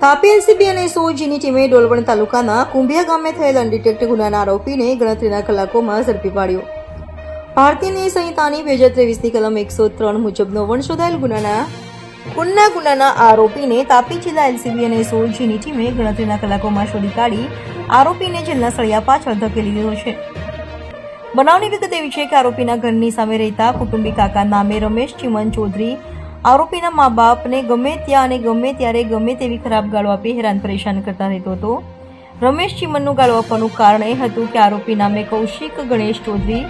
Tapi LCB અને એસઓજીની ટીમે ડોલવણ તાલુકાના કુંભિયા ગામે થયેલ અનડિટેક્ટ ગુનાના આરોપીને ગણતરીના કલાકોમાં ઝડપી પાડ્યો. ભારતીય ન્યાય સંહિતાની 2023ની કલમ 103 મુજબનો વંશોધાયેલ ગુનાના આરોપીને તાપી જિલ્લા એલસીબી અને એસઓજીની ટીમે ગણતરીના કલાકોમાં શોધી કાઢી આરોપીને જેલના સળિયા પાછળ ધકેલી દીધો છે. બનાવની વિગત એવી છે કે આરોપીના ઘરની સામે રહેતા કુટુંબી કાકા નામે રમેશ ચિમન ચૌધરી આરોપીના મા બાપને ગમે ત્યાં અને ગમે ત્યારે ગમે તેવી ખરાબ ગાળો આપી હેરાન પરેશાન કરતા રહેતો હતો. રમેશ ચિમનનું ગાળો આપવાનું કારણ એ હતું કે આરોપી નામે કૌશિક ગણેશ ચૌધરી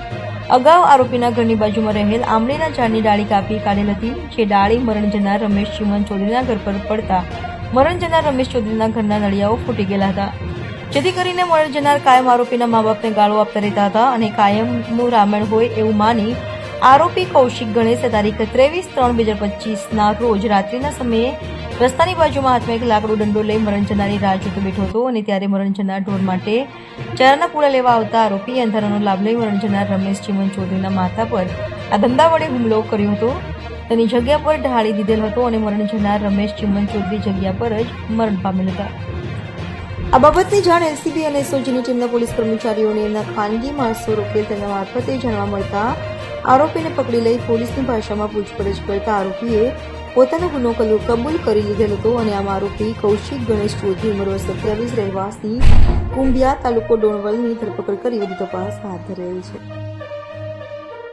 અગાઉ આરોપીના ઘરની બાજુમાં રહેલ આંબલીના ઝાડની ડાળી કાપી કાઢેલ હતી, જે ડાળી મરણ જનાર રમેશ ચિમન ચૌધરીના ઘર પર પડતા મરણ જનાર રમેશ ચૌધરીના ઘરના નળિયાઓ ફૂટી ગયેલા હતા, જેથી કરીને મરણ જનાર કાયમ આરોપીના મા બાપને ગાળો આપતા રહેતા હતા અને કાયમનું રામાયણ હોય એવું માની આરોપી કૌશિક ગણેશે તારીખ 23/3/2025ના રોજ રાત્રિના સમયે રસ્તાની બાજુમાં હાથમાં એક લાકડું દંડો લઈ મરણ જનારની રાહ જોતો બેઠો હતો અને ત્યારે મરણ જનાર ઢોર માટે ચારાના પૂળા લેવા આવતા આરોપી અંધારાનો લાભ લઈ મરણ જનાર રમેશ ચિમન ચૌધરીના માથા પર આ ધંધા વડે હુમલો કર્યો હતો. તેની જગ્યા પર ઢાળી દીધેલ હતો અને મરણ જનાર રમેશ ચિમન ચૌધરી જગ્યા પર જ મરણ પામેલ હતા. આ બાબતની જાણ એલસીબી અને એસઓજીની ટીમના પોલીસ કર્મચારીઓને એમના ખાનગી માણસો રોકેલ તેના મારફતે જાણવા મળતા આરોપીને પકડી લઈ પોલીસની ભાષામાં પૂછપરછ કરતા આરોપીએ પોતાનો ગુનો કબૂલ કરી લીધેલ હતો અને આમ આરોપી કૌશિક ગણેશ ચૌધરી ઉંમર 27 રહેવાસી કુંભિયા તાલુકો ડોણવલની ધરપકડ કરી વધુ તપાસ હાથ ધરેલ છે.